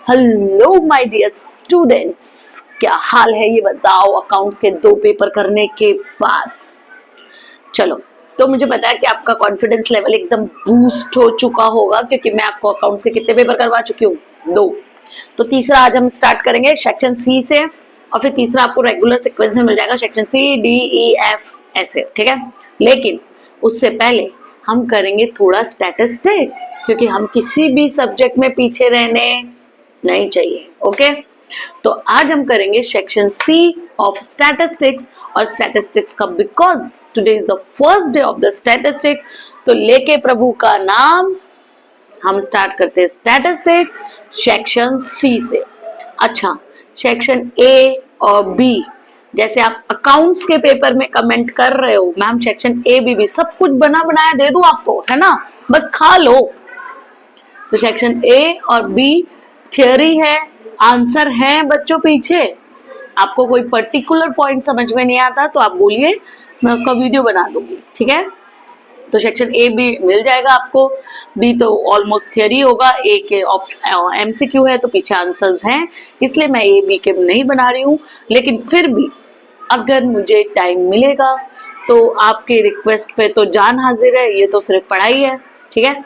Hello my dear students, क्या हाल है ये बताओ। अकाउंट्स के 2 पेपर करने के बाद चलो, तो मुझे पता है कि आपका कॉन्फिडेंस लेवल एकदम बूस्ट हो चुका होगा, क्योंकि मैं आपको अकाउंट्स के कितने पेपर करवा चुकी हूँ, 2। तो तीसरा आज हम स्टार्ट करेंगे सेक्शन सी से, और फिर तीसरा आपको रेगुलर सीक्वेंस में मिल जाएगा सेक्शन सी, डी, ई, एफ ऐसे, ठीक है। लेकिन उससे पहले हम करेंगे थोड़ा स्टैटिस्टिक्स, क्योंकि हम किसी भी सब्जेक्ट में पीछे रहने नहीं चाहिए। ओके, तो आज हम करेंगे सेक्शन सी ऑफ स्टैटिस्टिक्स, और स्टैटिस्टिक्स का because today is the first day of the statistics, तो लेके प्रभु का नाम हम स्टार्ट करते हैं स्टैटिस्टिक्स सेक्शन सी से। अच्छा, सेक्शन ए और बी, जैसे आप अकाउंट्स के पेपर में कमेंट कर रहे हो मैम सेक्शन ए बी सब कुछ बना बनाया दे दूं आपको, है ना, बस खा लो। तो सेक्शन ए और बी थियरी है, आंसर है बच्चों पीछे। आपको कोई पर्टिकुलर पॉइंट समझ में नहीं आता तो आप बोलिए, मैं उसका वीडियो बना दूंगी, ठीक है। तो सेक्शन ए बी मिल जाएगा आपको, बी तो ऑलमोस्ट थियरी होगा, ए के एमसीक्यू है तो पीछे आंसर्स हैं, इसलिए मैं ए बी के नहीं बना रही हूँ। लेकिन फिर भी अगर मुझे टाइम मिलेगा तो आपके रिक्वेस्ट पे तो जान हाजिर है, ये तो सिर्फ पढ़ाई है, ठीक है,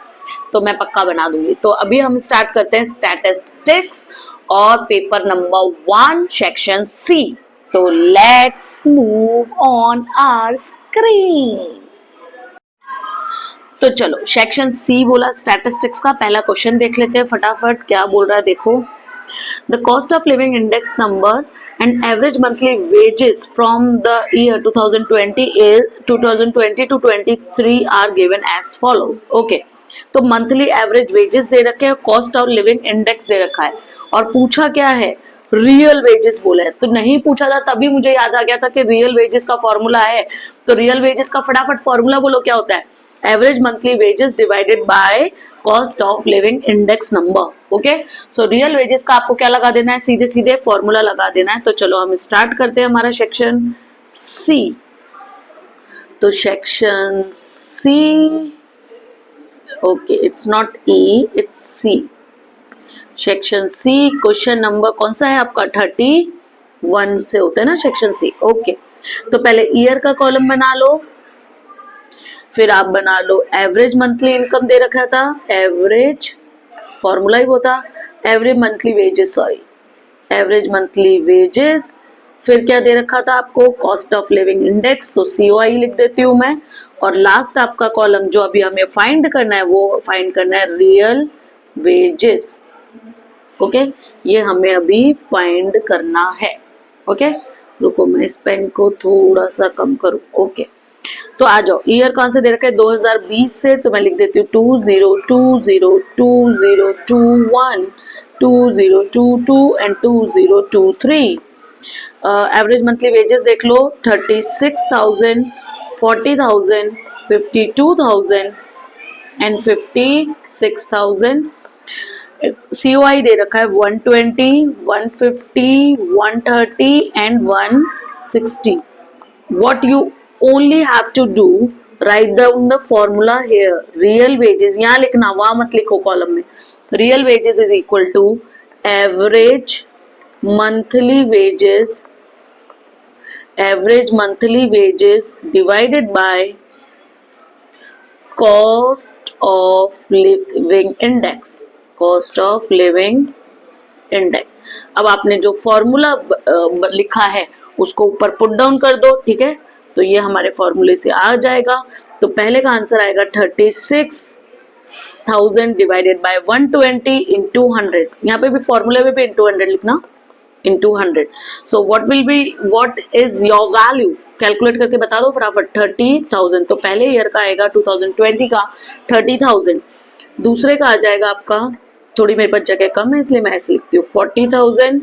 तो मैं पक्का बना दूंगी। तो अभी हम स्टार्ट करते हैं स्टैटिस्टिक्स और पेपर नंबर 1 सेक्शन सी। तो let's move on our screen. तो चलो, सेक्शन सी बोला स्टैटिस्टिक्स का, पहला क्वेश्चन देख लेते हैं फटाफट, क्या बोल रहा है देखो। The cost of living index number and average monthly wages from the year 2020 to 23 are given as follows. Okay, तो मंथली एवरेज वेजेस दे रखे हैं, कॉस्ट ऑफ लिविंग इंडेक्स दे रखा है, और पूछा क्या है, रियल वेजेस बोला है। तो नहीं पूछा था तभी मुझे याद आ गया था कि रियल वेजेस का फॉर्मूला है, तो रियल वेजेस का फटाफट फॉर्मूला बोलो क्या होता है, average monthly wages divided by cost of living index number. Okay, so real wages का आपको क्या लगा देना है, सीधे सीधे फॉर्मूला लगा देना है। तो चलो हम स्टार्ट करते हैं हमारा सेक्शन सी। तो section C, okay, it's not E, it's C. Section C question number कौन सा है आपका, 31 से होता है ना सेक्शन सी। ओके, तो पहले ईयर का कॉलम बना लो, फिर आप बना लो एवरेज मंथली इनकम दे रखा था, एवरेज फॉर्मूला ही होता average monthly wages, sorry average monthly wages. फिर क्या दे रखा था आपको, कॉस्ट ऑफ लिविंग इंडेक्स, तो सीओआई लिख देती हूँ मैं। और लास्ट आपका कॉलम जो अभी हमें फाइंड करना है, वो फाइंड करना है रियल वेजेस। ओके, ये हमें अभी फाइंड करना है। ओके, रुको मैं इस पेन को थोड़ा सा कम करूँ। ओके, तो आ जाओ, ईयर कौन से दे रखा है, 2020 से, तो मैं लिख देती हूँ 2020, 2021, 2022 एंड 2023। एवरेज मंथली वेजेस देख लो, 36,000, 40,000, 52,000 एंड 56,000। COI दे रखा है 120, 150, 130 and 160। What you only have to do, write down the formula here. Real wages यहाँ लिखना, वहां मत लिखो कॉलम में। Real wages is equal to average monthly wages, average monthly wages divided by cost of living index, cost of living index. अब आपने जो formula लिखा है उसको ऊपर पुट डाउन कर दो, ठीक है, तो ये हमारे फॉर्मूले से आ जाएगा। तो पहले का आंसर आएगा 36,000 डिवाइडेड बाय 120 इंटू 100, यहाँ पे भी फॉर्मूले में भी इंटू 100 लिखना, into 100। So what is your value, calculate करके बता दो फटाफट। 30,000, तो पहले ईयर का आएगा 2020 का 30,000, दूसरे का आ जाएगा आपका, थोड़ी मेरे पास जगह कम है इसलिए मैं ऐसे लिखती हूँ, 40,000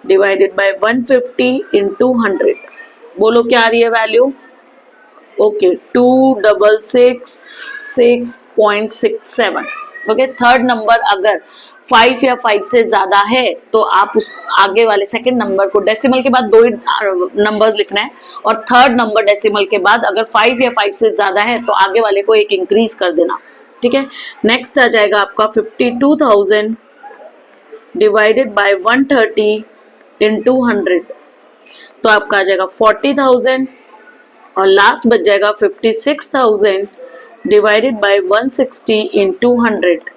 डिवाइडेड बाय 150 इंटू 100। बोलो क्या आ रही है value, okay 2666.67। Okay, third number अगर 5 या 5 से ज्यादा है तो आप उस आगे वाले सेकंड नंबर को, डेसिमल के बाद 2 ही नंबर्स लिखना है, और थर्ड नंबर डेसिमल के बाद अगर 5 या 5 से ज्यादा है तो आगे वाले को एक इंक्रीज कर देना, ठीक है। नेक्स्ट आ जाएगा आपका 52,000 डिवाइडेड बाय 130 इंटू 100, तो आपका आ जाएगा 40,000 और लास्ट बच जाएगा 56,000 डिवाइडेड बाय 160 इंटू 100,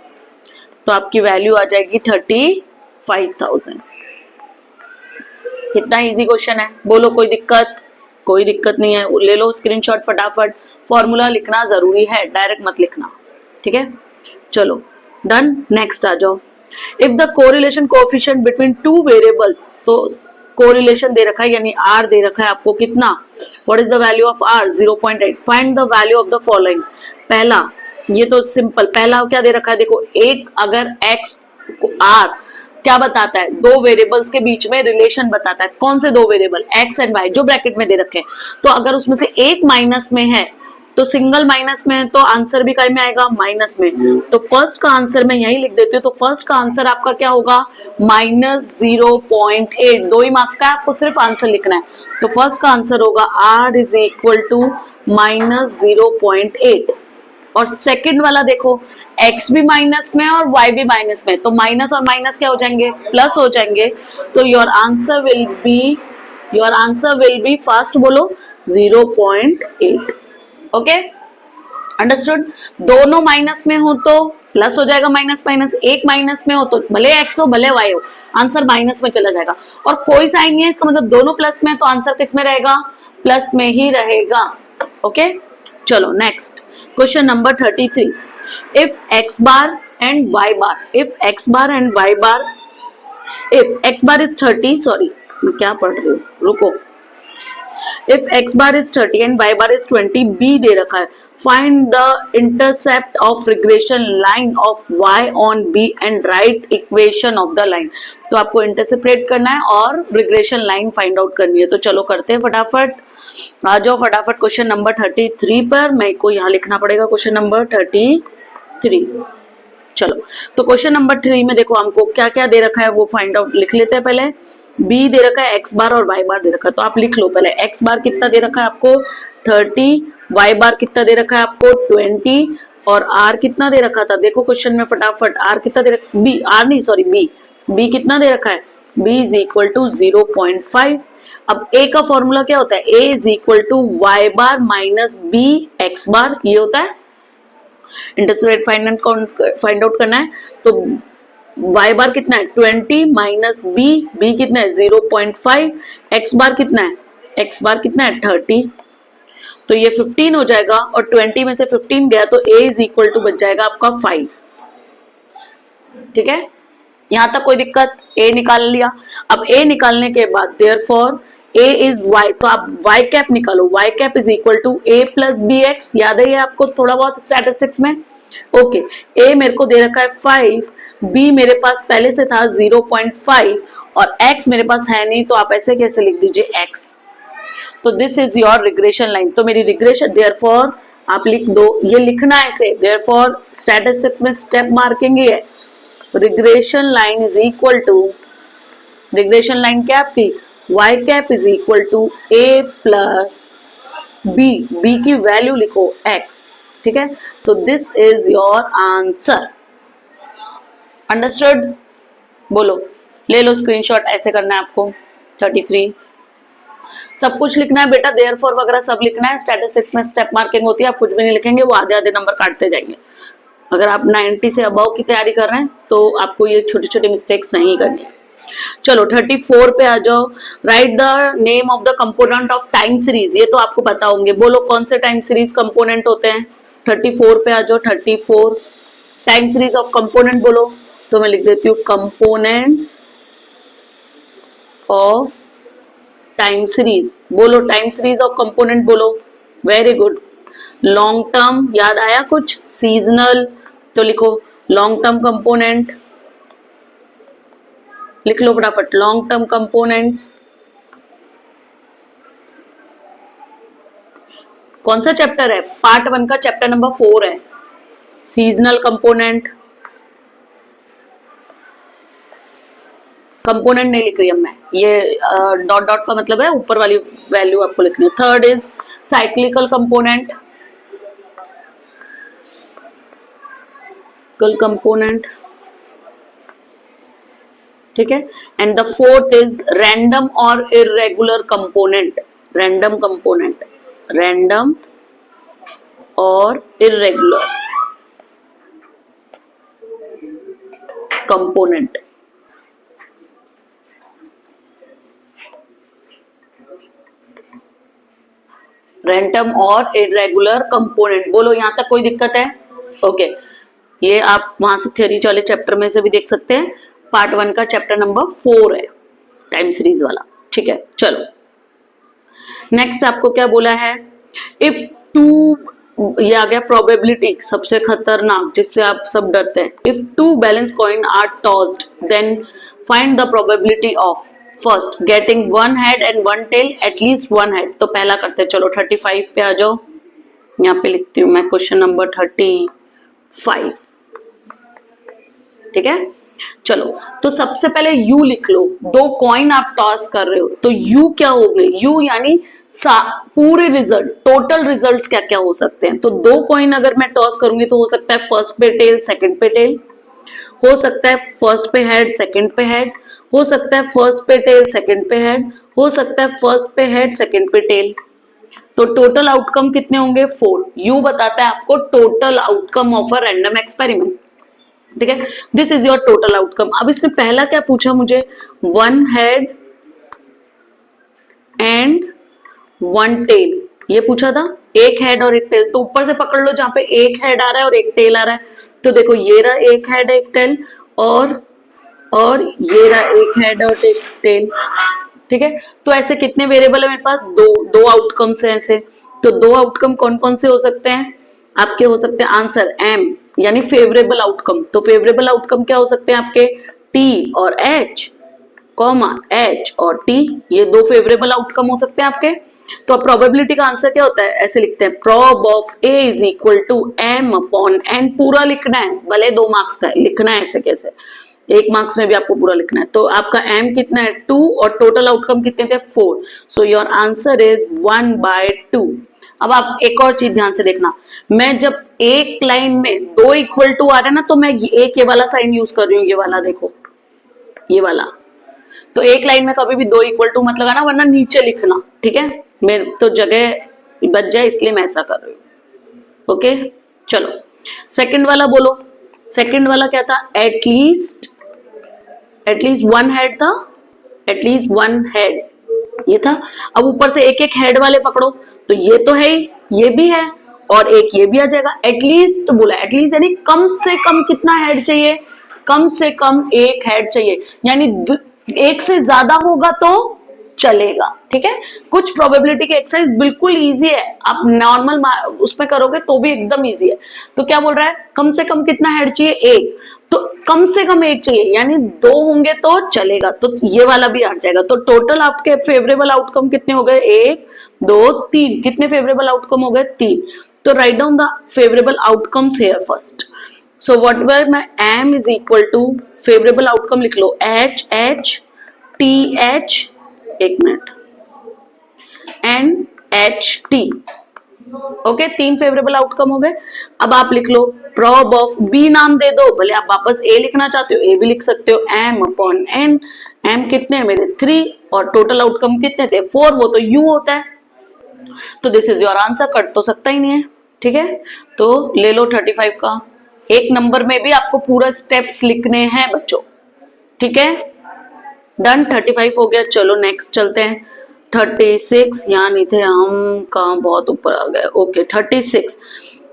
तो आपकी वैल्यू आ जाएगी 35,000। कितना इजी क्वेश्चन है, बोलो कोई दिक्कत? कोई दिक्कत नहीं है, ले लो स्क्रीनशॉट फटाफट। फॉर्मूला लिखना जरूरी है, डायरेक्ट मत लिखना, ठीक है। चलो डन, नेक्स्ट आ जाओ। If the correlation coefficient between two variable, तो कोरिलेशन दे रखा है यानी आर दे रखा है आपको कितना, what is the value of R 0.8, find the value of the following. पहला, ये तो सिंपल, पहला क्या दे रखा है देखो, एक अगर एक्स आर क्या बताता है, दो वेरिएबल्स के बीच में रिलेशन बताता है। कौन से दो वेरिएबल, एक्स एंड वाई, जो ब्रैकेट में दे रखे हैं। तो अगर उसमें से एक माइनस में है तो सिंगल माइनस में है, तो आंसर भी काय में आएगा, माइनस में। तो फर्स्ट का आंसर मैं यही लिख देती हूँ, तो फर्स्ट का आंसर आपका क्या होगा, -0.8। 2 ही मार्क्स का है, आपको सिर्फ आंसर लिखना है। तो फर्स्ट का आंसर होगा R इज इक्वल टू -0.8। और सेकंड वाला देखो, x भी माइनस में और y भी माइनस में, तो माइनस और माइनस क्या हो जाएंगे, प्लस हो जाएंगे। तो your answer will be fast बोलो 0.8। Okay, understood. दोनों माइनस में हो तो प्लस हो जाएगा, माइनस माइनस। एक माइनस में हो तो भले x हो भले y हो, आंसर माइनस में चला जाएगा। और कोई साइन नहीं है, इसका मतलब दोनों प्लस में है, तो आंसर किस में रहेगा, प्लस में ही रहेगा। ओके, चलो next question number 33। If x bar and y bar, if x bar and y bar, if x bar is 30, sorry मैं क्या पढ़ रही हूँ, रुको। If x bar is 30 and y bar is 20, b दे रखा है, find the intercept of regression line of y on b and write equation of the line। तो आपको इंटरसेप्ट करना है और रिग्रेशन लाइन फाइंड आउट करनी है। तो चलो करते हैं फटाफट, आ जाओ फटाफट क्वेश्चन नंबर 33 पर। मेरे को यहाँ लिखना पड़ेगा क्वेश्चन नंबर 33। चलो, तो क्वेश्चन नंबर 3 में देखो हमको क्या क्या दे रखा है वो फाइंड आउट लिख लेते हैं पहले। b दे रखा है, x बार और y बार दे रखा है, तो आप लिख लो पहले। x बार कितना दे रखा है आपको 30, y बार कितना दे रखा है आपको 20, और r कितना दे रखा था देखो क्वेश्चन में फटाफट, r कितना दे रखा, b r नहीं सॉरी b कितना दे रखा है, b इज इक्वल टू 0.5। अब a का फॉर्मूला क्या होता है, a is equal to y bar minus b x bar, ये होता है इंटरसेप्ट फाइंड आउट करना है। तो y बार कितना है 20 माइनस b कितना है 0.5, x बार कितना है, x बार कितना है 30, तो ये 15 हो जाएगा, और 20 में से 15 गया तो a इज इक्वल टू बच जाएगा आपका 5। ठीक है, यहां तक कोई दिक्कत, a निकाल लिया। अब a निकालने के बाद देयरफॉर a इज y, तो आप y कैप निकालो, y cap is equal to a plus bx, याद है ये आपको थोड़ा बहुत स्टैटिस्टिक्स में। ओके, a मेरे को दे रखा है 5, b मेरे पास पहले से था 0.5, और x मेरे पास है नहीं, तो आप ऐसे कैसे लिख दीजिए x। तो this is your regression line. तो मेरी रिग्रेशन, देयरफॉर आप लिख दो, ये लिखना है ऐसे, देयरफॉर स्टैटिस्टिक्स में स्टेप मार्किंग ही है। Regression line is equal to, regression line क्या आपकी y cap is equal to a plus b की वैल्यू लिखो x। ठीक है, तो this is your answer. Understood, बोलो, ले लो स्क्रीनशॉट, ऐसे करना है आपको। 33 सब कुछ लिखना है बेटा, देयरफॉर वगैरह सब लिखना है। स्टैटिस्टिक्स में स्टेप मार्किंग होती है, आप कुछ भी नहीं लिखेंगे, वो आधे आधे नंबर काटते जाएंगे। अगर आप 90 से अबव की तैयारी कर रहे हैं तो आपको ये छोटी छोटी मिस्टेक्स नहीं करनी है। चलो 34 पे आ जाओ। Right the name of the component of time series, ये तो आपको पता होंगे, बोलो कौन से टाइम सीरीज कंपोनेंट होते हैं। 34 पे आ जाओ। 34 टाइम सीरीज ऑफ कंपोनेंट बोलो, तो मैं लिख देती हूँ कंपोनेंट्स ऑफ टाइम सीरीज। बोलो टाइम सीरीज ऑफ कंपोनेंट बोलो, वेरी गुड। लॉन्ग टर्म याद आया कुछ, सीजनल, तो लिखो लॉन्ग टर्म कंपोनेंट, लिख लो फटाफट लॉन्ग टर्म कंपोनेंट्स। कौन सा चैप्टर है, पार्ट 1 का चैप्टर नंबर 4 है, सीजनल कंपोनेंट। कंपोनेंट नहीं लिख रही हूं मैं, ये डॉट डॉट का मतलब है ऊपर वाली वैल्यू आपको लिखनी है। Third is cyclical component, component. ठीक है, and the fourth is random और irregular component, random component, random और इरेगुलर कंपोनेंट। रैंडम और इरेगुलर कंपोनेंट, बोलो यहां तक कोई दिक्कत है? ओके, ये आप वहां से थ्योरी वाले चैप्टर में से भी देख सकते हैं, पार्ट 1 का चैप्टर नंबर 4 है टाइम सीरीज वाला। ठीक है, चलो नेक्स्ट आपको क्या बोला है, इफ टू, ये आ गया प्रोबेबिलिटी, सबसे खतरनाक जिससे आप सब डरते हैं। If two balance coin are tossed then find the probability of first getting one head and one tail at least one head. तो पहला करते हैं, चलो 35 पे आ जाओ, यहाँ पे लिखती हूँ मैं क्वेश्चन नंबर 35। ठीक है, चलो तो सबसे पहले यू लिख लो, दो कॉइन आप टॉस कर रहे हो तो यू क्या हो गए, यू यानी पूरे रिजल्ट, टोटल रिजल्ट्स क्या क्या हो सकते हैं। तो दो कॉइन अगर मैं टॉस करूंगी तो हो सकता है फर्स्ट पे टेल सेकंड पे टेल, हो सकता है फर्स्ट पे हेड सेकंड पे हेड, हो सकता है फर्स्ट पे टेल सेकंड पे हेड, हो सकता है फर्स्ट पे हेड सेकंड पे टेल। तो टोटल आउटकम कितने होंगे, 4। यू बताता है आपको total outcome of a random experiment. ठीक है, this is your total outcome. अब इसने पहला क्या पूछा मुझे, one head and one tail, ये पूछा था, एक हेड और एक टेल। तो ऊपर से पकड़ लो जहां पे एक हेड आ रहा है और एक टेल आ रहा है। तो देखो ये रहा एक हेड एक टेल, और ये रहा एक हेड और एक टेल। ठीक है, तो ऐसे कितने वेरिएबल है मेरे पास, दो आउटकम्स है ऐसे। तो दो आउटकम कौन कौन से हो सकते हैं आपके, हो सकते हैं आंसर एम यानी फेवरेबल आउटकम। तो फेवरेबल आउटकम क्या हो सकते हैं आपके, टी और एच, कॉमा एच और टी, ये दो फेवरेबल आउटकम हो सकते हैं आपके। तो अब प्रोबेबिलिटी का आंसर क्या होता है, ऐसे लिखते हैं, prob of A is equal to M upon N. पूरा लिखना है, भले 2 मार्क्स का है, लिखना है ऐसे कैसे, 1 मार्क्स में भी आपको पूरा लिखना है। तो आपका एम कितना है 2 और टोटल आउटकम कितने थे 4। So your answer is 1/2। अब आप एक और चीज ध्यान से देखना, मैं जब एक लाइन में 2 इक्वल टू आ रहे हैं ना, तो मैं एक ये वाला साइन यूज कर रही हूँ, ये वाला देखो, ये वाला। तो एक लाइन में कभी भी 2 इक्वल टू मत लगाना, वरना नीचे लिखना। ठीक है, मेरे तो जगह बच जाए इसलिए मैं ऐसा कर रही हूँ। ओके, चलो सेकंड वाला बोलो। सेकंड वाला क्या था, एटलीस्ट वन हेड था, एटलीस्ट वन हेड ये था। अब ऊपर से एक एक हेड वाले पकड़ो, तो ये तो है ही, ये भी है और एक ये भी आ जाएगा। एटलीस्ट बोला, एटलीस्ट यानी कम से कम कितना हेड चाहिए, कम से कम एक हेड चाहिए, यानी एक से ज्यादा होगा तो चलेगा। ठीक है, कुछ प्रोबेबिलिटी के एक्सरसाइज बिल्कुल इजी है, आप नॉर्मल उसमें करोगे तो भी एकदम इजी है। तो क्या बोल रहा है, कम से कम कितना हेड चाहिए, एक। तो कम से कम एक चाहिए, यानी 2 होंगे तो चलेगा, तो ये वाला भी हट जाएगा। तो टोटल आपके फेवरेबल आउटकम कितने हो गए, 1 2 3। कितने फेवरेबल आउटकम हो गए, 3। तो write down the favourable outcomes here first. So whatever मैं M is equal to favourable outcome लिख लो, एच एच टी एच, एक मिनट, N H T. Okay, 3 favourable outcome हो गए। अब आप लिख लो प्रोब ऑफ बी, नाम दे दो, भले आप वापस ए लिखना चाहते हो ए भी लिख सकते हो, एम अपॉन एन। एम कितने हैं मेरे 3 और टोटल आउटकम कितने थे 4, वो तो यू होता है। तो this is your answer, cut तो सकता ही नहीं है। ठीक है, तो ले लो 35 का। एक नंबर में भी आपको पूरा स्टेप्स लिखने हैं बच्चों। ठीक है, डन, 35 हो गया। चलो नेक्स्ट चलते हैं, 36, यहाँ नहीं थे हम, कहाँ बहुत ऊपर आ गए। Okay, 36,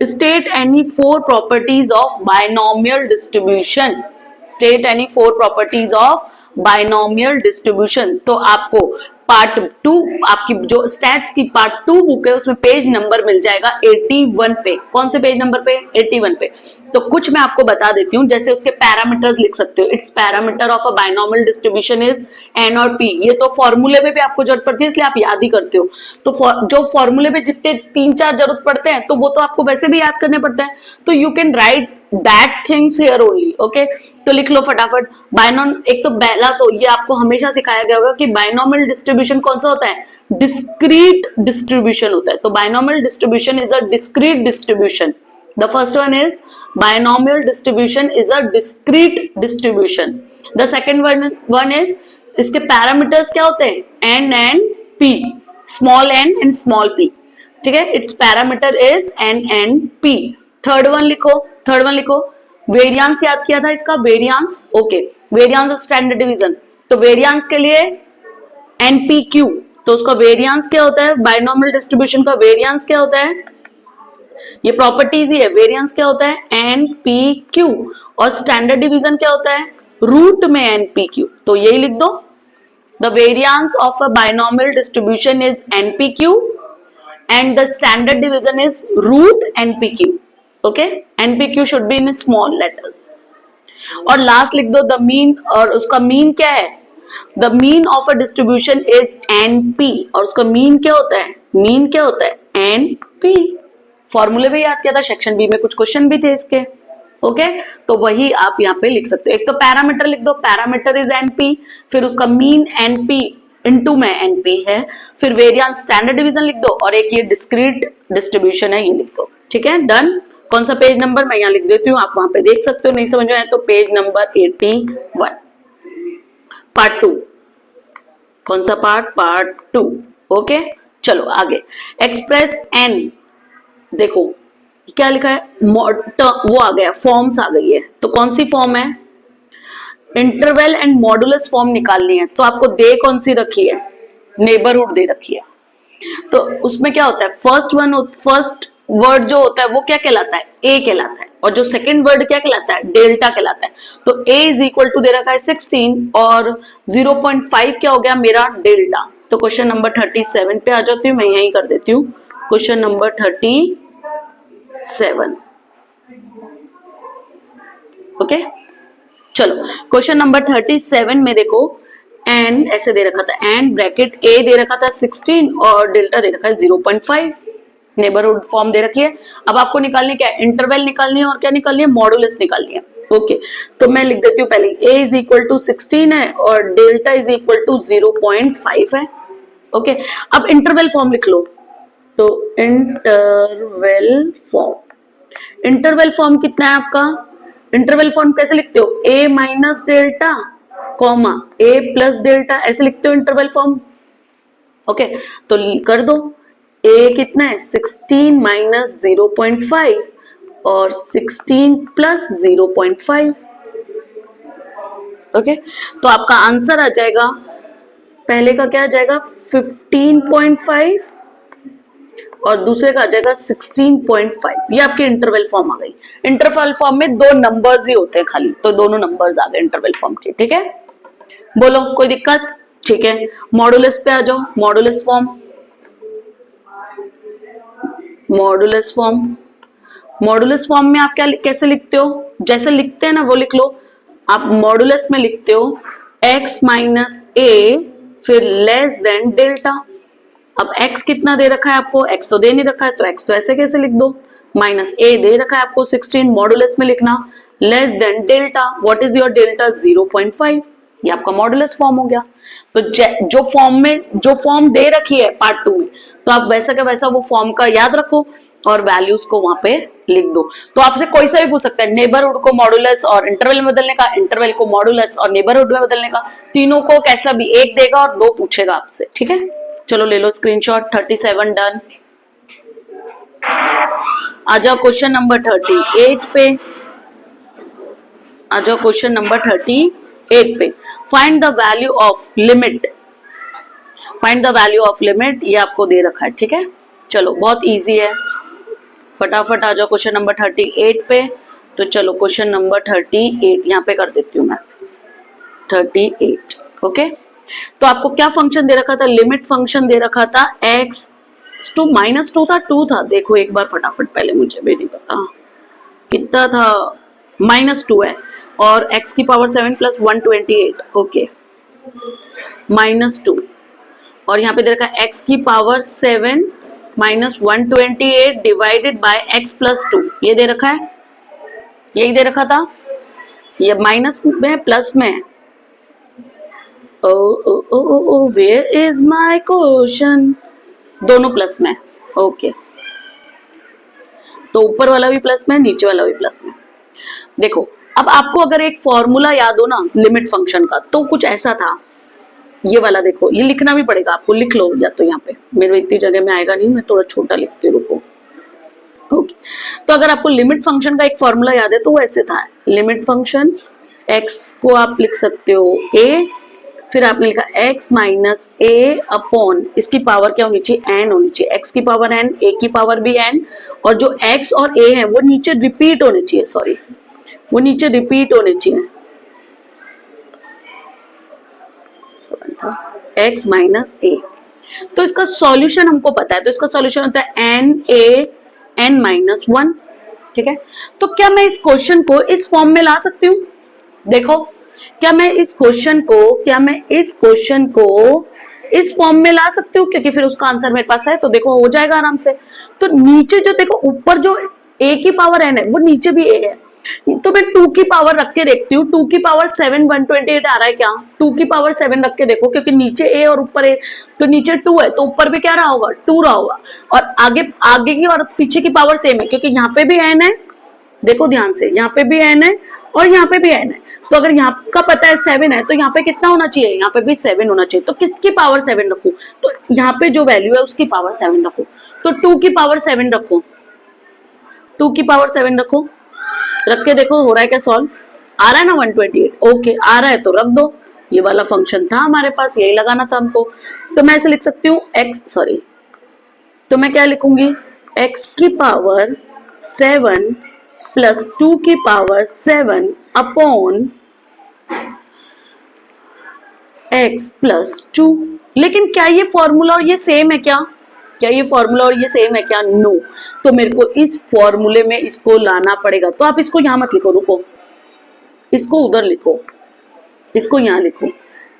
state any 4 properties of binomial distribution. State any 4 properties of binomial distribution. तो आपको पार्ट 2, आपकी जो स्टैट्स की पार्ट 2 बुक है उसमें पेज नंबर मिल जाएगा 81 पे। कौन से पेज नंबर पे, 81 पे। तो कुछ मैं आपको बता देती हूँ, जैसे उसके पैरामीटर्स लिख सकते हो। It's parameter of a binomial distribution is an और पी। ये तो फॉर्मूले में भी आपको जरूरत पड़ती है, इसलिए आप याद ही करते हो। तो जो फॉर्मूले में जितने 3-4 जरूरत पड़ते हैं, तो वो तो आपको वैसे भी याद करने पड़ते हैं। तो you can write that things here only. Okay, तो लिख लो फटाफट। एक तो पहला, तो ये आपको हमेशा सिखाया गया होगा कि बायनोमियल डिस्ट्रीब्यूशन कौन सा होता है, डिस्क्रीट डिस्ट्रीब्यूशन होता है। तो binomial distribution is a discrete distribution. The first one is binomial distribution is a discrete distribution. The second one is इसके पैरामीटर्स क्या होते हैं, n and p, small n and small p. ठीक है, it's parameter is n and p. Third one लिखो, variance याद किया था इसका, variance. Okay, variance of standard division. तो वेरियांस के लिए npq, तो उसका वेरियांस क्या होता है, बाइनोमियल डिस्ट्रीब्यूशन का वेरियांस क्या होता है, ये प्रॉपर्टीज ही है. वेरियांस क्या होता है, npq, और स्टैंडर्ड डिवीजन क्या होता है, रूट में npq. तो यही लिख दो, the variance of a binomial distribution is npq and the standard division is root npq. okay, npq should be in small letters. और लास्ट लिख दो द मीन, और उसका मीन क्या है, the mean of a distribution is np, और उसका mean क्या होता है, मीन क्या होता है np. फॉर्मूले भी याद किया था, सेक्शन बी में कुछ क्वेश्चन भी थे इसके. ओके, तो वही आप यहाँ पे लिख सकते हो. एक तो पैरामीटर लिख दो, पैरामीटर इज np, फिर उसका मीन np इनटू में np है, फिर वेरियांस स्टैंडर्ड डिवीजन लिख दो, और एक ये डिस्क्रीट डिस्ट्रीब्यूशन है, ये लिख दो. ठीक है, डन. कौन सा पेज नंबर मैं यहाँ लिख देती हूँ, आप वहां पे देख सकते हो. नहीं समझ में आए तो पेज नंबर 81, पार्ट 2. कौन सा पार्ट 2. ओके, चलो आगे. एक्सप्रेस n, देखो क्या लिखा है, वो आ गया, फॉर्म्स आ गई है. तो कौन सी फॉर्म है, इंटरवल एंड मॉडुलस फॉर्म निकालनी है. तो आपको दे कौन सी रखी है, नेबरहुड दे रखी है. तो उसमें क्या होता है, फर्स्ट वर्ड जो होता है वो क्या कहलाता है, ए कहलाता है, और जो सेकंड वर्ड क्या कहलाता है, डेल्टा कहलाता है. तो a इज इक्वल टू दे रखा है 16, और 0.5 क्या हो गया मेरा, डेल्टा. तो क्वेश्चन नंबर 37 पे आ जाती हूँ, मैं यही कर देती हूँ. Question number 37. ओके, चलो क्वेश्चन नंबर 37 में देखो, एंड ऐसे दे रखा था, एंड ब्रैकेट ए दे रखा था 16, और डेल्टा दे रखा है 0.5. नेबरहुड फॉर्म दे रखी है. अब आपको निकालनी क्या है, इंटरवल निकालनी है, और क्या निकालनी है, मॉडुलस निकालनी है. ओके, तो मैं लिख देती हूँ पहले, a इज इक्वल टू 16 है, और डेल्टा इज इक्वल टू 0.5 है. ओके, अब इंटरवल फॉर्म लिख लो. तो इंटरवल फॉर्म कितना है आपका, इंटरवल फॉर्म कैसे लिखते हो, a minus delta comma a plus delta, ऐसे लिखते हो इंटरवल फॉर्म. ओके, तो कर दो. a कितना है, 16 माइनस 0.5, और 16 प्लस 0.5. ओके, तो आपका आंसर आ जाएगा, पहले का क्या आ जाएगा 15.5, और दूसरे का आ जाएगा 16.5. ये आपकी इंटरवल फॉर्म आ गई. इंटरवल फॉर्म में दो नंबर्स ही होते हैं खाली, तो दोनों नंबर्स आ गए इंटरवल फॉर्म के. ठीक है, बोलो कोई दिक्कत. ठीक है, मॉडुलस पे आ जाओ. मॉडुलस फॉर्म में आप क्या कैसे लिखते हो, जैसे लिखते हैं ना वो लिख लो. आप मॉडुलस में लिखते हो x माइनस a, फिर लेस देन डेल्टा. अब x कितना दे रखा है आपको, x तो दे नहीं रखा है, तो x तो ऐसे कैसे लिख दो, माइनस a दे रखा है आपको 16, मॉडुलस में लिखना less than delta. What is your delta, 0.5. ये आपका मॉडुलस फॉर्म हो गया. तो जो फॉर्म दे रखी है पार्ट 2 में, तो आप वैसा का वैसा वो फॉर्म का याद रखो, और वैल्यूज को वहां पे लिख दो. तो आपसे कोई सा भी पूछ सकता है, नेबरहुड को मॉडुलस और इंटरवल में बदलने का, इंटरवल को मॉडुलस और नेबरहुड में बदलने का, तीनों को कैसा भी एक देगा और दो पूछेगा आपसे. ठीक है, चलो ले लो स्क्रीनशॉट. 37 डन. आ जाओ क्वेश्चन नंबर 38 पे. आ जाओ क्वेश्चन नंबर 38 पे. Find the value of limit. ये आपको दे रखा है. ठीक है, चलो बहुत इजी है, फटाफट आ जाओ क्वेश्चन नंबर 38 पे. तो चलो क्वेश्चन नंबर 38 यहाँ पे कर देती हूँ मैं, 38. ओके, तो आपको क्या फंक्शन दे रखा था, लिमिट फंक्शन दे रखा था x टू -2 था, 2 था. देखो एक बार फटाफट, पहले मुझे भी नहीं पता कितना था, -2 है, और x की पावर 7 प्लस 128. ओके, -2, और यहाँ पे दे रखा है x की power 7 minus 128 divided by x plus 2. ये दे रखा है, यही दे रखा था, ये माइनस में प्लस में. ओ वेयर इज माय क्वेश्चन, दोनों प्लस में. ओके, तो ऊपर वाला भी प्लस में, नीचे वाला भी प्लस में। देखो अब आपको अगर एक फॉर्मूला याद हो ना लिमिट फंक्शन का, तो कुछ ऐसा था, ये वाला देखो, ये लिखना भी पड़ेगा आपको, लिख लो या तो यहाँ पे, मेरे इतनी जगह में आएगा नहीं, मैं थोड़ा छोटा लिखती हूँ, रुको। ओके, तो अगर आपको लिमिट फंक्शन का एक फॉर्मूला याद है तो वो ऐसे था, लिमिट फंक्शन एक्स को आप लिख सकते हो ए, फिर आपने लिखा x माइनस ए अपॉन, इसकी पावर क्या होनी चाहिए, एन होनी चाहिए, x की पावर एन, ए की पावर भी एन, और जो x और a है वो नीचे रिपीट होने चाहिए, सॉरी वो नीचे रिपीट होने चाहिए, था x माइनस ए। तो इसका सॉल्यूशन हमको पता है, तो इसका सॉल्यूशन होता है N A N minus one. ठीक है, तो क्या मैं इस क्वेश्चन को इस फॉर्म में ला सकती हूँ? देखो, क्या मैं इस क्वेश्चन को इस फॉर्म में ला सकती हूँ, क्योंकि फिर उसका आंसर मेरे पास है, तो देखो हो जाएगा आराम से। तो नीचे जो देखो ऊपर जो a की पावर n है वो नीचे भी a है, तो मैं 2 की पावर रख के देखती हूँ, 2 की पावर 7 128 आ रहा है क्या? 2 की पावर 7 रख के देखो, क्योंकि नीचे a और ऊपर a, तो नीचे 2 है तो ऊपर भी क्या रहा होगा, 2 रहा होगा, और आगे की और पीछे की पावर सेम है, क्योंकि यहाँ पे भी n है, देखो ध्यान से, यहाँ पे भी n है और यहाँ पे भी n है, तो अगर यहाँ का पता है 7 है तो यहाँ पे कितना होना चाहिए, यहाँ पे भी 7 होना चाहिए, तो किसकी पावर 7 रखूं? तो यहाँ पे जो वैल्यू है उसकी पावर 7 रखो, तो 2 की पावर 7 रखो, 2 की पावर 7 रखो, रख के देखो हो रहा है क्या सॉल्व, आ रहा है ना 128, ओके आ रहा है तो रख दो, ये वाला फंक्शन था हमारे पास, यही लगाना था हमको, तो मैं ऐसे लिख सकती हूँ तो मैं क्या लिखूंगी, x की पावर 7 प्लस 2 की पावर 7 अपॉन x प्लस 2। लेकिन क्या ये फॉर्मूला और ये सेम है क्या? क्या ये फॉर्मूला और ये सेम है क्या? नो। तो मेरे को इस फॉर्मूले में इसको लाना पड़ेगा, तो आप इसको यहां मत लिखो, रुको, इसको उधर लिखो, इसको यहां लिखो,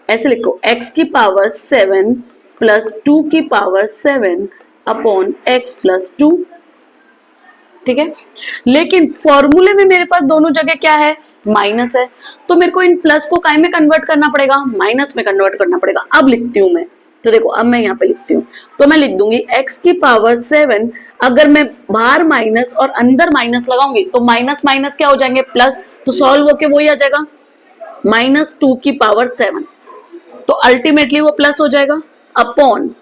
ऐसे लिखो, x की पावर 7 प्लस 2 की पावर 7 अपॉन x प्लस 2। ठीक है, लेकिन फॉर्मूले में मेरे पास दोनों जगह क्या है, माइनस है, तो मेरे को इन प्लस को काय में कन्वर्ट करना पड़ेगा, माइनस में कन्वर्ट करना पड़ेगा। अब लिखती हूं मैं, तो देखो अब मैं यहाँ पे लिखती हूँ, तो मैं लिख दूंगी x की पावर 7, अगर मैं बाहर माइनस और अंदर माइनस लगाऊंगी तो माइनस माइनस क्या हो जाएंगे, प्लस, तो सॉल्व होके वही आ जाएगा माइनस 2 की पावर 7, तो अल्टीमेटली वो प्लस हो जाएगा, अपॉन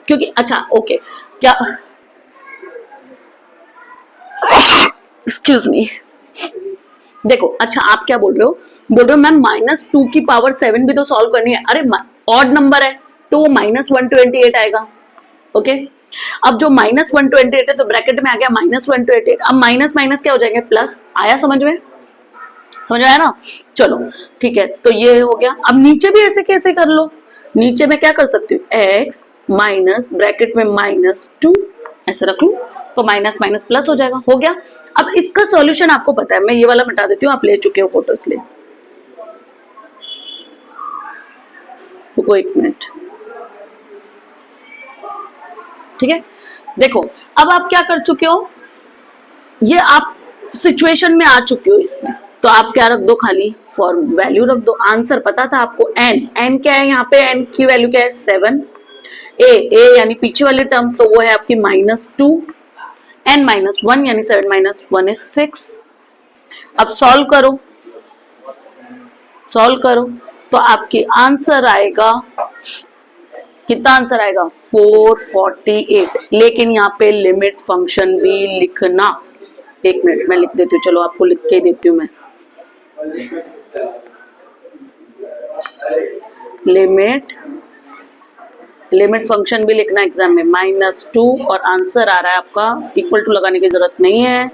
क्योंकि अच्छा ओके, क्या एक्सक्यूज मी, देखो अच्छा आप क्या बोल रहे हो मैम माइनस 2 की पावर 7 भी तो सॉल्व करनी है, अरे ऑड नंबर है तो वो माइनस 128 आएगा। ओके, अब जो माइनस 128 है तो ब्रैकेट में आ गया माइनस 128, अब माइनस माइनस क्या हो जाएंगे, प्लस, आया समझ में, समझ आया ना? चलो ठीक है, तो ये हो गया। अब नीचे भी ऐसे कैसे कर लो, नीचे में क्या कर सकती हूँ, x माइनस ब्रैकेट में माइनस 2 ऐसे रख लू, तो माइनस माइनस प्लस हो जाएगा, हो गया। अब इसका सॉल्यूशन आपको पता है, मैं ये वाला मिटा देती हूँ, आप ले चुके हो फोटो इसलिए, रुको एक मिनट। ठीक है, देखो अब आप क्या कर चुके हो, ये आप सिचुएशन में आ चुके हो इसमें, तो आप क्या रख दो, खाली फॉर्म वैल्यू रख दो, आंसर पता था आपको, n क्या है, यहाँ पे n की वैल्यू क्या है 7, a यानी पीछे वाली टर्म, तो वो है आपकी -2, n -1 यानी 7 - 1 is 6। अब सॉल्व करो तो आपकी आंसर आएगा, कितना आंसर आएगा, 448। लेकिन यहाँ पे लिमिट फंक्शन भी लिखना, एक मिनट मैं लिख देती हूँ, चलो आपको लिख के देती हूँ मैं, लिमिट फंक्शन भी लिखना एग्जाम में, -2, और आंसर आ रहा है आपका, इक्वल टू लगाने की जरूरत नहीं है,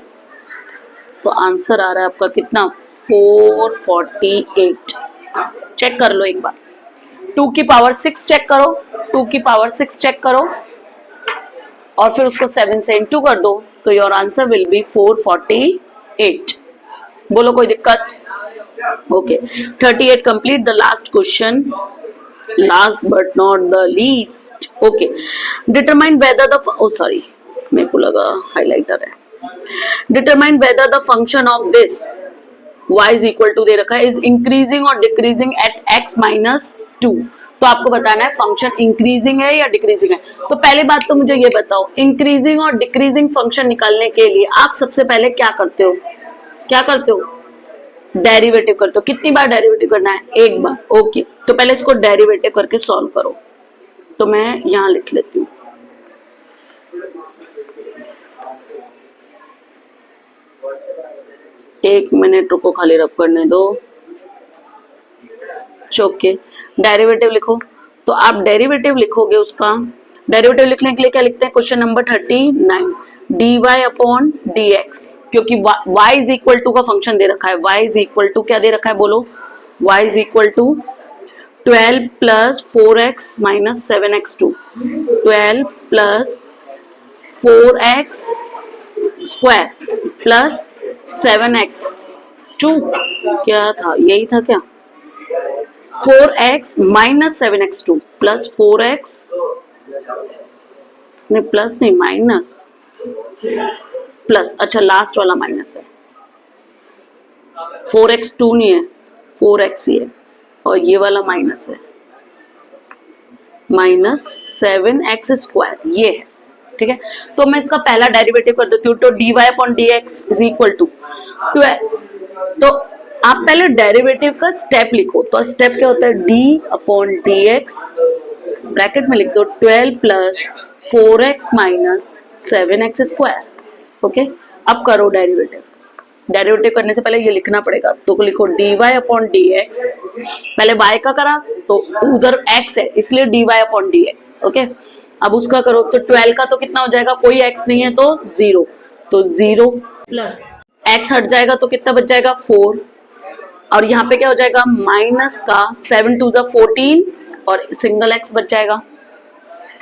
तो आंसर आ रहा है आपका कितना, 448। चेक कर लो एक बार, 2 की पावर 6 चेक करो, 2 की पावर 6 चेक करो, और फिर उसको 7 से इंटू कर दो, तो योर आंसर विल बी 448। बोलो कोई दिक्कत? Okay, 38 complete. The last question, last but not the least, okay, determine whether the, oh sorry मेरे को लगा हाइलाइटर है, determine whether the function of this y is equal to दे रखा है, is increasing or decreasing at x minus 2, तो तो आपको बताना है फंक्शन इंक्रीजिंग है या डिक्रीजिंग है। तो पहली बात तो मुझे ये बताओ, इंक्रीजिंग और डिक्रीजिंग फंक्शन निकालने के लिए आप सबसे पहले क्या करते हो, क्या करते हो, डेरिवेटिव करते हो। कितनी बार डेरिवेटिव करना है, एक बार। ओके, तो पहले इसको डेरिवेटिव करके सॉल्व करो। तो मैं यहां लिख लेती हूँ, एक मिनट रुको, खाली रब करने दो। ओके, डेरिवेटिव लिखो। तो आप डेरिवेटिव लिखोगे, उसका डेरिवेटिव लिखने के लिए क्या लिखते हैं, question number 39, dy upon dx, क्योंकि y इज इक्वल टू का फंक्शन दे रखा है, y इज इक्वल टू क्या दे रखा है बोलो, y is equal to 12 plus 4x minus 7x2, 12 plus 4x square plus 7x2, क्या था, यही था क्या, 4x minus 7x2 plus 4x, नहीं प्लस नहीं माइनस, प्लस, अच्छा लास्ट वाला माइनस है, 4x2 नहीं है, 4x ही है, और ये वाला माइनस है, माइनस 7x स्क्वायर, ये है, ठीक है। तो मैं इसका पहला डेरिवेटिव कर देती हूँ, तो dy upon dx is equal to 12। तो आप पहले डेरिवेटिव का स्टेप लिखो, तो स्टेप क्या होता है, d अपॉन dx, ब्रैकेट में लिख दो 12 plus 4x minus 7x square. Okay, अब करो डेरिवेटिव। डेरिवेटिव करने से पहले ये लिखना पड़ेगा, तो लिखो dy अपॉन dx, पहले y का करा तो उधर x है इसलिए dy अपॉन dx। ओके, अब उसका करो तो 12 का तो कितना हो जाएगा, कोई x नहीं है तो 0, तो 0 प्लस x हट जाएगा तो कितना बच जाएगा 4, और यहाँ पे क्या हो जाएगा माइनस का 7 टू 14 और सिंगल x बच जाएगा।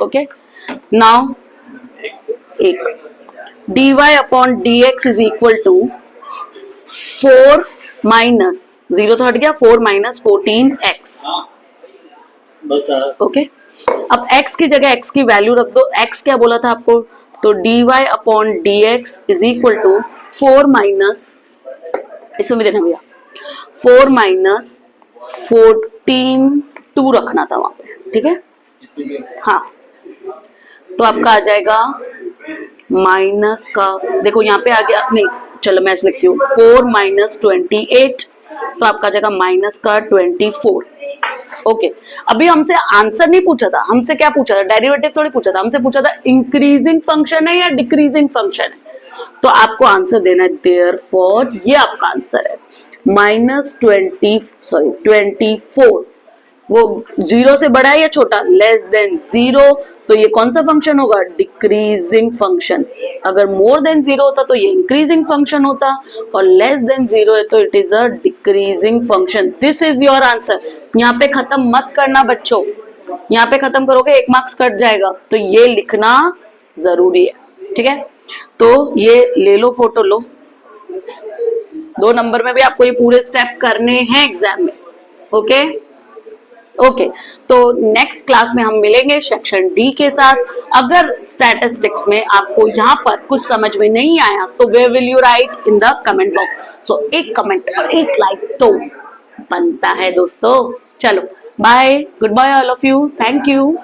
ओके, नाउ एक dy upon dx is equal to 4 minus 0 तो हट गया, 4 माइनस 14x। ओके, अब x की जगह x की वैल्यू रख दो, x क्या बोला था आपको, तो dy upon dx is equal to 4 minus, इसमें भी देना भैया, 4 माइनस 14 2 रखना था वहां पे, ठीक है, हाँ। तो आपका आ जाएगा माइनस का, देखो यहाँ पे आ गया, नहीं चलो मैं ऐसे लिखती हूँ 4 माइनस 28, तो आपका आ जाएगा माइनस का 24। ओके, अभी हमसे आंसर नहीं पूछा था, हमसे क्या पूछा था, डेरिवेटिव थोड़ी पूछा था, हमसे पूछा था इंक्रीजिंग फंक्शन है या डिक्रीजिंग फंक्शन है, तो आपको आंसर देना है देयरफॉर, ये आपका आंसर है माइनस 24, वो 0 से बड़ा है या छोटा, लेस देन 0, तो ये कौन सा फंक्शन होगा, डिक्रीजिंग फंक्शन। अगर मोर देन 0 होता तो ये इंक्रीजिंग फंक्शन होता, और लेस देन 0 है तो it is a decreasing function. This is your answer. यहाँ पे खत्म मत करना बच्चों, यहाँ पे खत्म करोगे 1 मार्क्स कट जाएगा, तो ये लिखना जरूरी है, ठीक है। तो ये ले लो, फोटो लो, 2 नंबर में भी आपको ये पूरे स्टेप करने हैं एग्जाम में। ओके ओके, तो नेक्स्ट क्लास में हम मिलेंगे सेक्शन डी के साथ। अगर स्टैटिस्टिक्स में आपको यहाँ पर कुछ समझ में नहीं आया तो वे will you write in the comment box. So एक कमेंट और एक लाइक तो बनता है दोस्तों। चलो bye, good bye all of you, thank you.